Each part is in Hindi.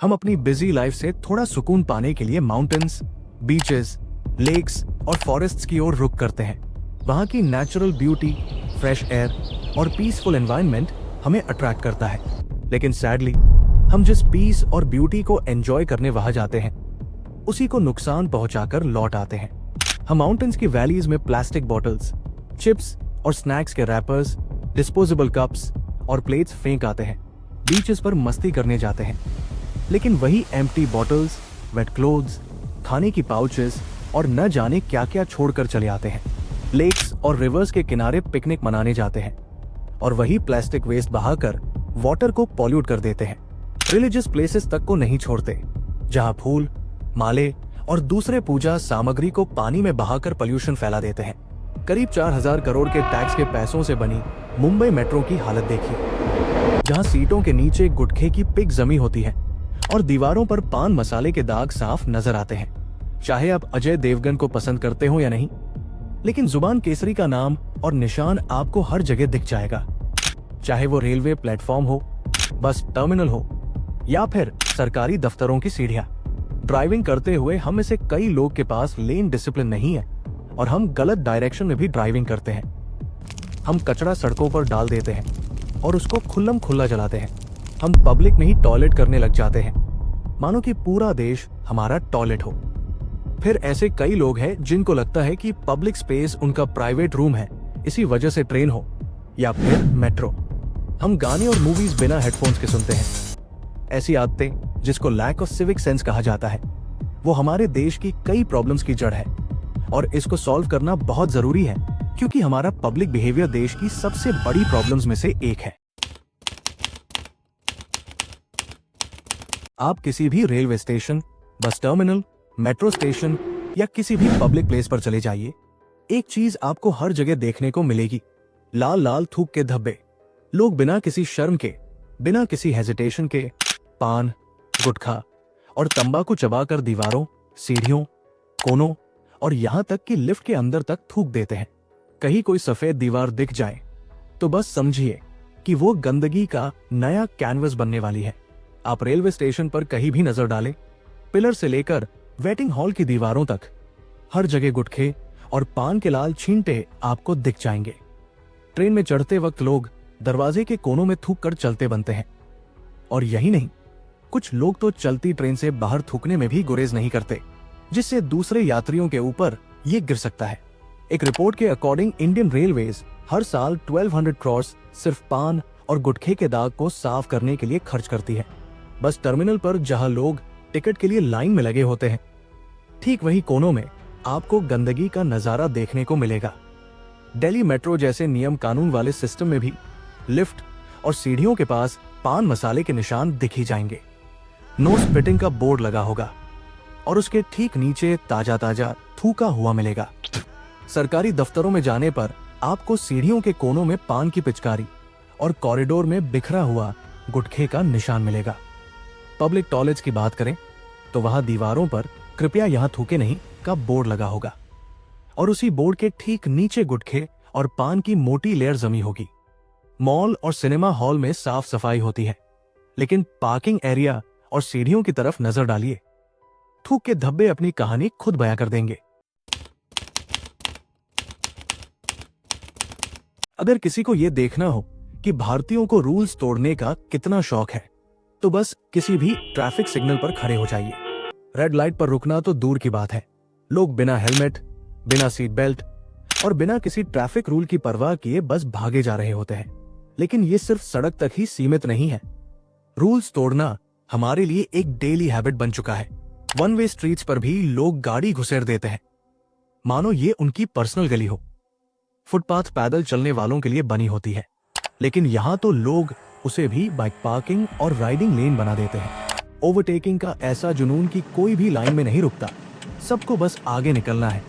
हम अपनी बिजी लाइफ से थोड़ा सुकून पाने के लिए माउंटेन्स, बीचेस, लेक्स और फॉरेस्ट्स की ओर रुख करते हैं। वहाँ की नेचुरल ब्यूटी, फ्रेश एयर और पीसफुल एनवायरनमेंट हमें अट्रैक्ट करता है। लेकिन सैडली हम जिस पीस और ब्यूटी को एंजॉय करने वहां जाते हैं, उसी को नुकसान पहुंचाकर लौट आते हैं। हम माउंटेन्स की वैलीज में प्लास्टिक बॉटल्स, चिप्स और स्नैक्स के रैपर्स, डिस्पोजेबल कप्स और प्लेट्स फेंक आते हैं। बीचेस पर मस्ती करने जाते हैं, लेकिन वही एम्प्टी बॉटल्स, वेट क्लोथ्स, खाने की पाउचेस और न जाने क्या क्या छोड़कर चले आते हैं। लेक्स और रिवर्स के किनारे पिकनिक मनाने जाते हैं और वही प्लास्टिक वेस्ट बहाकर वाटर को पॉल्यूट कर देते हैं। रिलीजियस प्लेसेस तक को नहीं छोड़ते, जहां फूल, माले और दूसरे पूजा सामग्री को पानी में बहाकर पोल्यूशन फैला देते हैं। करीब 4000 करोड़ के टैक्स के पैसों से बनी मुंबई मेट्रो की हालत देखिए, जहां सीटों के नीचे गुटखे की पिक जमी होती है और दीवारों पर पान मसाले के दाग साफ नजर आते हैं। चाहे आप अजय देवगन को पसंद करते हो या नहीं, लेकिन जुबान केसरी का नाम और निशान आपको हर जगह दिख जाएगा। चाहे वो रेलवे प्लेटफॉर्म हो, बस टर्मिनल हो या फिर सरकारी दफ्तरों की सीढ़ियां। ड्राइविंग करते हुए हम में से कई लोग के पास लेन डिसिप्लिन नहीं है और हम गलत डायरेक्शन में भी ड्राइविंग करते हैं। हम कचरा सड़कों पर डाल देते हैं और उसको खुल्लम खुल्ला जलाते हैं। हम पब्लिक में ही टॉयलेट करने लग जाते हैं, मानो कि पूरा देश हमारा टॉयलेट हो। फिर ऐसे कई लोग हैं जिनको लगता है कि पब्लिक स्पेस उनका प्राइवेट रूम है, इसी वजह से ट्रेन हो या फिर मेट्रो हम गाने और मूवीज बिना हेडफोन्स के सुनते हैं। ऐसी आदतें, जिसको लैक ऑफ सिविक सेंस कहा जाता है, वो हमारे देश की कई प्रॉब्लम्स की जड़ है और इसको सॉल्व करना बहुत जरूरी है, क्योंकि हमारा पब्लिक बिहेवियर देश की सबसे बड़ी प्रॉब्लम्स में से एक है। आप किसी भी railway station, bus terminal, metro station या किसी भी पब्लिक प्लेस पर चले जाइए, एक चीज आपको हर जगह देखने को मिलेगी, लाल लाल थूक के धब्बे। लोग बिना किसी शर्म के, बिना किसी हेजिटेशन के पान, गुटखा और तंबाकू चबाकर दीवारों, सीढ़ियों, कोनों और यहां तक कि लिफ्ट के अंदर तक थूक देते हैं। कहीं कोई सफेद दीवार दिख जाए तो बस समझिए कि वो गंदगी का नया कैनवस बनने वाली है। आप रेलवे स्टेशन पर कहीं भी नजर डालें, पिलर से लेकर वेटिंग हॉल की दीवारों तक हर जगह गुटखे और पान के लाल छींटे आपको दिख जाएंगे। ट्रेन में चढ़ते वक्त लोग दरवाजे के कोनों में थूक कर चलते बनते हैं। और यही नहीं, कुछ लोग तो चलती ट्रेन से बाहर थूकने में भी गुरेज नहीं करते, जिससे दूसरे यात्रियों के ऊपर ये गिर सकता है। एक रिपोर्ट के अकॉर्डिंग इंडियन रेलवेज हर साल 1200 करोड़ सिर्फ पान और गुटखे के दाग को साफ करने के लिए खर्च करती है। बस टर्मिनल पर जहां लोग टिकट के लिए लाइन में लगे होते हैं, ठीक वही कोनों में आपको गंदगी का नजारा देखने को मिलेगा। दिल्ली मेट्रो जैसे नियम कानून वाले सिस्टम में भी लिफ्ट और सीढ़ियों के पास पान मसाले के निशान दिख ही जाएंगे। नो स्पिटिंग का बोर्ड लगा होगा और उसके ठीक नीचे ताजा ताजा थूका हुआ मिलेगा। सरकारी दफ्तरों में जाने पर आपको सीढ़ियों के कोनों में पान की पिचकारी और कॉरिडोर में बिखरा हुआ गुटखे का निशान मिलेगा। पब्लिक टॉयलेट्स की बात करें तो वहां दीवारों पर कृपया यहां थूके नहीं का बोर्ड लगा होगा और उसी बोर्ड के ठीक नीचे गुटखे और पान की मोटी लेयर जमी होगी। मॉल और सिनेमा हॉल में साफ सफाई होती है, लेकिन पार्किंग एरिया और सीढ़ियों की तरफ नजर डालिए, थूक के धब्बे अपनी कहानी खुद बयां कर देंगे। अगर किसी को यह देखना हो कि भारतीयों को रूल्स तोड़ने का कितना शौक है, तो बस किसी भी ट्रैफिक सिग्नल पर खड़े हो जाइए। रेड लाइट पर रुकना तो दूर की बात है, लोग बिना हेलमेट, बिना सीट बेल्ट और बिना किसी ट्रैफिक रूल की परवाह किए बस भागे जा रहे होते हैं। लेकिन ये सिर्फ सड़क तक ही सीमित नहीं है। रूल्स तोड़ना हमारे लिए एक डेली हैबिट बन चुका है। वन वे स्ट्रीट्स पर भी लोग गाड़ी घुसेड़ देते हैं, मानो ये उनकी पर्सनल गली हो। फुटपाथ पैदल चलने वालों के लिए बनी होती है, लेकिन यहां तो लोग उसे भी बाइक पार्किंग और राइडिंग लेन बना देते हैं। ओवरटेकिंग का ऐसा जुनून कि कोई भी लाइन में नहीं रुकता, सबको बस आगे निकलना है,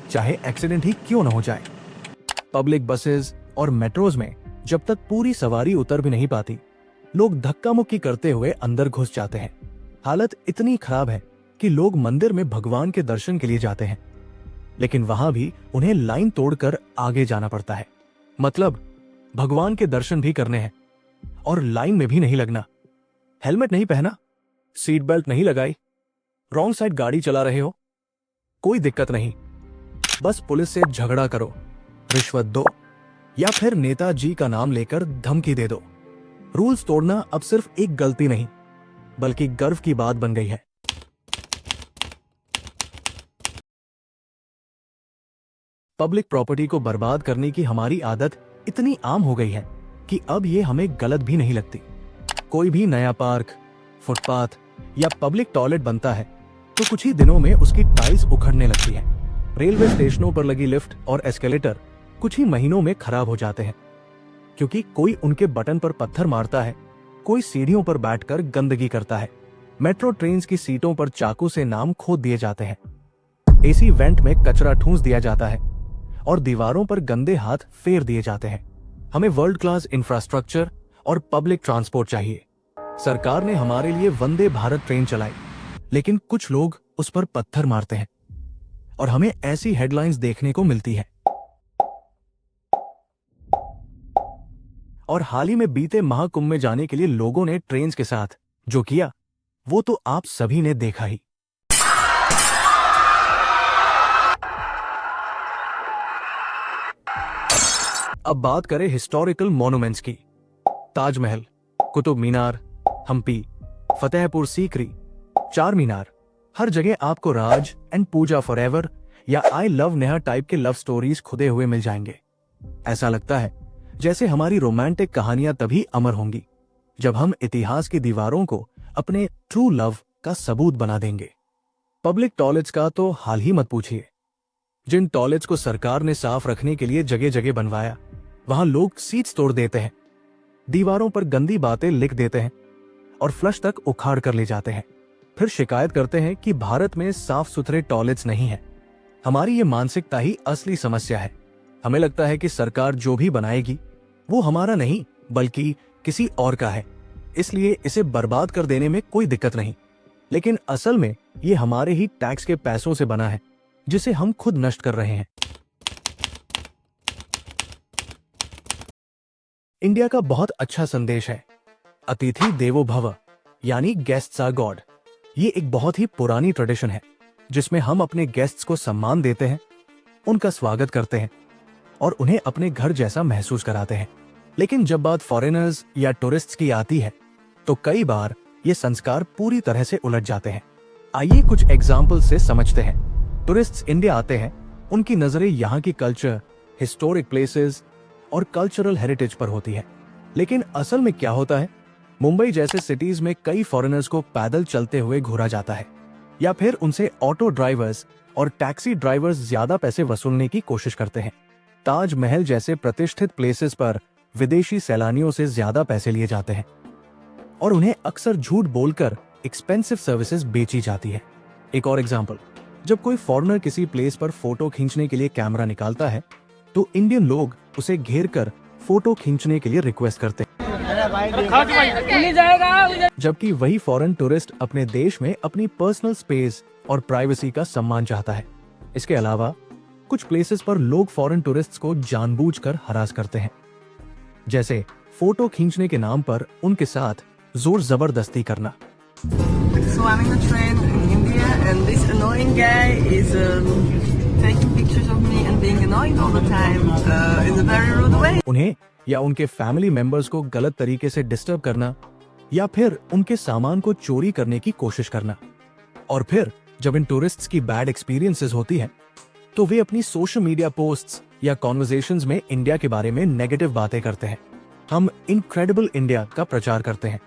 चाहे एक्सीडेंट ही क्यों न हो जाए। पब्लिक बसेस और मेट्रोज में जब तक पूरी सवारी उतर भी नहीं पाती, लोग धक्का मुक्की करते हुए अंदर घुस जाते हैं। हालत इतनी खराब है कि लोग मंदिर में भगवान के दर्शन के लिए जाते हैं, लेकिन वहां भी उन्हें लाइन तोड़कर आगे जाना पड़ता है। मतलब भगवान के दर्शन भी करने हैं और लाइन में भी नहीं लगना। हेलमेट नहीं पहना, सीट बेल्ट नहीं लगाई, रॉन्ग साइड गाड़ी चला रहे हो, कोई दिक्कत नहीं, बस पुलिस से झगड़ा करो, रिश्वत दो या फिर नेताजी का नाम लेकर धमकी दे दो। रूल्स तोड़ना अब सिर्फ एक गलती नहीं बल्कि गर्व की बात बन गई है। पब्लिक प्रॉपर्टी को बर्बाद करने की हमारी आदत इतनी आम हो गई है कि अब ये हमें गलत भी नहीं लगती। कोई भी नया पार्क, फुटपाथ या पब्लिक टॉयलेट बनता है तो कुछ ही दिनों में उसकी टाइल्स उखड़ने लगती है। रेलवे स्टेशनों पर लगी लिफ्ट और एस्केलेटर कुछ ही महीनों में खराब हो जाते हैं क्योंकि कोई उनके बटन पर पत्थर मारता है, कोई सीढ़ियों पर बैठकर गंदगी करता है। मेट्रो ट्रेन की सीटों पर चाकू से नाम खोद दिए जाते हैं, एसी वेंट में कचरा ठूंस दिया जाता है और दीवारों पर गंदे हाथ फेर दिए जाते हैं। हमें वर्ल्ड क्लास इंफ्रास्ट्रक्चर और पब्लिक ट्रांसपोर्ट चाहिए। सरकार ने हमारे लिए वंदे भारत ट्रेन चलाई, लेकिन कुछ लोग उस पर पत्थर मारते हैं और हमें ऐसी हेडलाइंस देखने को मिलती है। और हाल ही में बीते महाकुंभ में जाने के लिए लोगों ने ट्रेन के साथ जो किया वो तो आप सभी ने देखा ही। अब बात करें हिस्टोरिकल मॉन्यूमेंट्स की। ताजमहल, कुतुब मीनार, हम्पी, फतेहपुर सीकरी, चार मीनार, हर जगह आपको राज एंड पूजा फॉरएवर या आई लव नेहा टाइप के लव स्टोरीज खुदे हुए मिल जाएंगे। ऐसा लगता है जैसे हमारी रोमांटिक कहानियां तभी अमर होंगी जब हम इतिहास की दीवारों को अपने ट्रू लव का सबूत बना देंगे। पब्लिक टॉयलेट्स का तो हाल ही मत पूछिए। जिन टॉयलेट्स को सरकार ने साफ रखने के लिए जगह जगह बनवाया, वहां लोग सीट्स तोड़ देते हैं, दीवारों पर गंदी बातें लिख देते हैं और फ्लश तक उखाड़ कर ले जाते हैं। फिर शिकायत करते हैं कि भारत में साफ सुथरे टॉयलेट्स नहीं है। हमारी ये मानसिकता ही असली समस्या है। हमें लगता है कि सरकार जो भी बनाएगी वो हमारा नहीं बल्कि किसी और का है, इसलिए इसे बर्बाद कर देने में कोई दिक्कत नहीं। लेकिन असल में ये हमारे ही टैक्स के पैसों से बना है जिसे हम खुद नष्ट कर रहे हैं। इंडिया का बहुत अच्छा संदेश है, अतिथि देवो भव, यानी गेस्ट्स आर गॉड। ये एक बहुत ही पुरानी ट्रेडिशन है जिसमें हम अपने गेस्ट्स को सम्मान देते हैं, उनका स्वागत करते हैं और उन्हें अपने घर जैसा महसूस कराते हैं। लेकिन जब बात फॉरेनर्स या टूरिस्ट्स की आती है तो कई बार ये संस्कार पूरी तरह से उलट जाते हैं। आइए कुछ एग्जाम्पल से समझते हैं। टूरिस्ट्स इंडिया आते हैं, उनकी नजरें यहाँ की कल्चर, हिस्टोरिक प्लेसेस और कल्चरल हेरिटेज पर होती है। लेकिन असल में क्या होता है, मुंबई जैसे सिटीज में कई फॉरेनर्स को पैदल चलते हुए घूरा जाता है या फिर उनसे ऑटो ड्राइवर्स और टैक्सी ड्राइवर्स ज्यादा पैसे वसूलने की कोशिश करते हैं। ताजमहल जैसे प्रतिष्ठित प्लेसेस पर विदेशी सैलानियों से ज्यादा पैसे लिए जाते हैं और उन्हें अक्सर झूठ बोलकर एक्सपेंसिव सर्विसेज बेची जाती है। एक और एग्जांपल, जब कोई फॉरेनर किसी प्लेस पर फोटो खींचने के लिए कैमरा निकालता है तो इंडियन लोग उसे घेर कर फोटो खींचने के लिए रिक्वेस्ट करते हैं, जबकि वही फॉरेन टूरिस्ट अपने देश में अपनी पर्सनल स्पेस और प्राइवेसी का सम्मान चाहता है। इसके अलावा कुछ प्लेसेस पर लोग फॉरेन टूरिस्ट्स को जानबूझकर हरास करते हैं, जैसे फोटो खींचने के नाम पर उनके साथ जोर जबरदस्ती करना। So I'm in the train in India and this annoying guy is taking pictures of me and being annoying all the time in a very rude way. उन्हें या उनके फैमिली मेंबर्स को गलत तरीके से डिस्टर्ब करना या फिर उनके सामान को चोरी करने की कोशिश करना। और फिर जब इन टूरिस्ट्स की बैड एक्सपीरियंसेस होती है तो वे अपनी सोशल मीडिया पोस्ट्स या कॉन्वर्सेशंस में इंडिया के बारे में नेगेटिव बातें करते हैं। हम इनक्रेडिबल इंडिया का प्रचार करते हैं,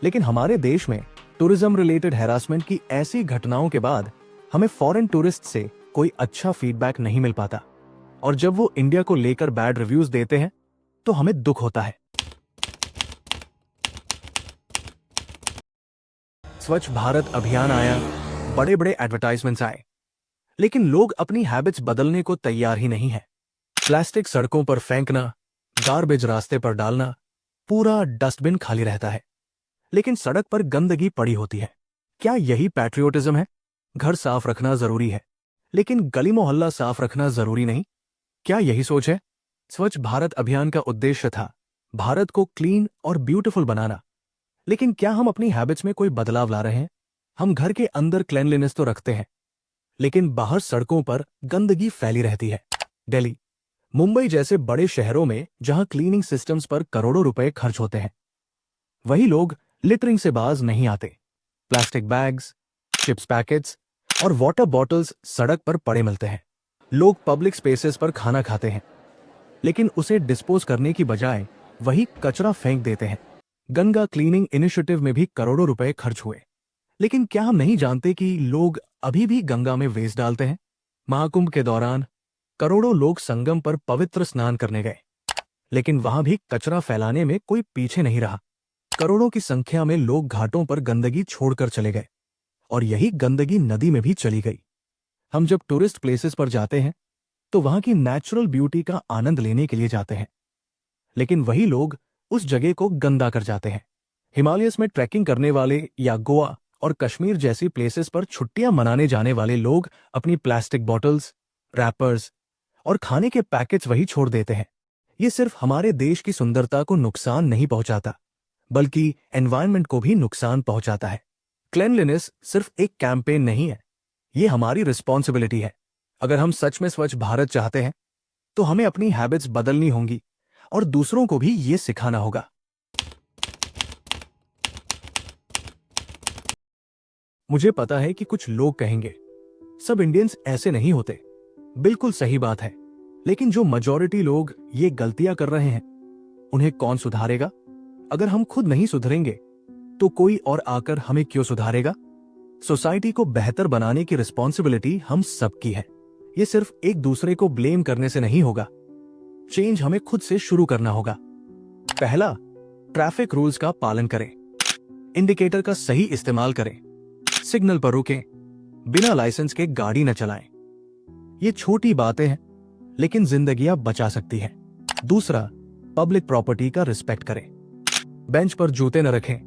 लेकिन हमारे देश में टूरिज्म रिलेटेड हैरासमेंट की ऐसी घटनाओं के बाद हमें फॉरेन टूरिस्ट से कोई अच्छा फीडबैक नहीं मिल पाता और जब वो इंडिया को लेकर बैड रिव्यूज देते हैं तो हमें दुख होता है। स्वच्छ भारत अभियान आया, बड़े बड़े एडवर्टाइजमेंट्स आए, लेकिन लोग अपनी हैबिट्स बदलने को तैयार ही नहीं है। प्लास्टिक सड़कों पर फेंकना, गार्बेज रास्ते पर डालना, पूरा डस्टबिन खाली रहता है, लेकिन सड़क पर गंदगी पड़ी होती है। क्या यही पैट्रियोटिज्म है? घर साफ रखना जरूरी है, लेकिन गली मोहल्ला साफ रखना जरूरी नहीं। क्या यही सोच है? स्वच्छ भारत अभियान का उद्देश्य था भारत को क्लीन और ब्यूटीफुल बनाना, लेकिन क्या हम अपनी हैबिट्स में कोई बदलाव ला रहे हैं? हम घर के अंदर क्लेanलीनेस तो रखते हैं, लेकिन बाहर सड़कों पर गंदगी फैली रहती है। दिल्ली, मुंबई जैसे बड़े शहरों में जहां क्लीनिंग सिस्टम्स पर करोड़ों रुपए खर्च होते हैं, वही लोग लिटरिंग से बाज नहीं आते। प्लास्टिक बैग्स, चिप्स पैकेट्स और वाटर बॉटल्स सड़क पर पड़े मिलते हैं। लोग पब्लिक स्पेसेस पर खाना खाते हैं, लेकिन उसे डिस्पोज करने की बजाय वही कचरा फेंक देते हैं। गंगा क्लीनिंग इनिशिएटिव में भी करोड़ों रुपए खर्च हुए, लेकिन क्या हम नहीं जानते कि लोग अभी भी गंगा में वेस्ट डालते हैं? महाकुंभ के दौरान करोड़ों लोग संगम पर पवित्र स्नान करने गए, लेकिन वहां भी कचरा फैलाने में कोई पीछे नहीं रहा। करोड़ों की संख्या में लोग घाटों पर गंदगी छोड़कर चले गए, और यही गंदगी नदी में भी चली गई। हम जब टूरिस्ट प्लेसेस पर जाते हैं तो वहां की नेचुरल ब्यूटी का आनंद लेने के लिए जाते हैं, लेकिन वही लोग उस जगह को गंदा कर जाते हैं। हिमालयस में ट्रैकिंग करने वाले या गोवा और कश्मीर जैसी प्लेसेस पर छुट्टियां मनाने जाने वाले लोग अपनी प्लास्टिक बॉटल्स, रैपर्स और खाने के पैकेट्स वही छोड़ देते हैं। ये सिर्फ हमारे देश की सुंदरता को नुकसान नहीं पहुंचाता, बल्कि एनवायरनमेंट को भी नुकसान पहुंचाता है। क्लेanलीनेस सिर्फ एक कैंपेन नहीं है, ये हमारी रिस्पॉन्सिबिलिटी है। अगर हम सच में स्वच्छ भारत चाहते हैं तो हमें अपनी हैबिट्स बदलनी होंगी और दूसरों को भी ये सिखाना होगा। मुझे पता है कि कुछ लोग कहेंगे, सब इंडियंस ऐसे नहीं होते। बिल्कुल सही बात है, लेकिन जो मेजॉरिटी लोग ये गलतियां कर रहे हैं, उन्हें कौन सुधारेगा? अगर हम खुद नहीं सुधरेंगे तो कोई और आकर हमें क्यों सुधारेगा? सोसाइटी को बेहतर बनाने की रिस्पॉन्सिबिलिटी हम सबकी है। ये सिर्फ एक दूसरे को ब्लेम करने से नहीं होगा। चेंज हमें खुद से शुरू करना होगा। पहला, ट्रैफिक रूल्स का पालन करें। इंडिकेटर का सही इस्तेमाल करें। सिग्नल पर रुकें। बिना लाइसेंस के गाड़ी न चलाएं। ये छोटी बातें हैं, लेकिन जिंदगियां बचा सकती हैं। दूसरा, पब्लिक प्रॉपर्टी का रिस्पेक्ट करें। बेंच पर जूते न रखें,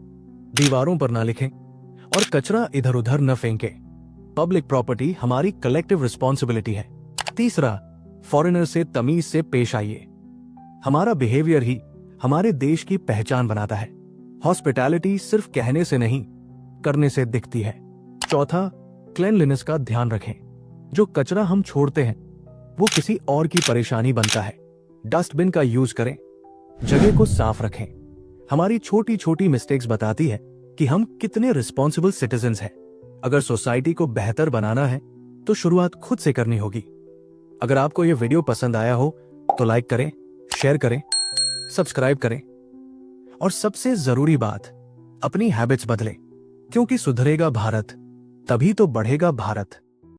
दीवारों पर न लिखें और कचरा इधर उधर न फेंकें। पब्लिक प्रॉपर्टी हमारी कलेक्टिव रिस्पॉन्सिबिलिटी है। तीसरा, फॉरेनर से तमीज से पेश आइए। हमारा बिहेवियर ही हमारे देश की पहचान बनाता है। हॉस्पिटैलिटी सिर्फ कहने से नहीं, करने से दिखती है। चौथा, क्लेanलीनेस का ध्यान रखें। जो कचरा हम छोड़ते हैं वो किसी और की परेशानी बनता है। डस्टबिन का यूज करें, जगह को साफ रखें। हमारी छोटी छोटी मिस्टेक्स बताती है कि हम कितने रिस्पॉन्सिबल सिटीजन्स हैं। अगर सोसाइटी को बेहतर बनाना है तो शुरुआत खुद से करनी होगी। अगर आपको यह वीडियो पसंद आया हो तो लाइक करें, शेयर करें, सब्सक्राइब करें और सबसे जरूरी बात, अपनी हैबिट्स बदलें, क्योंकि सुधरेगा भारत तभी तो बढ़ेगा भारत।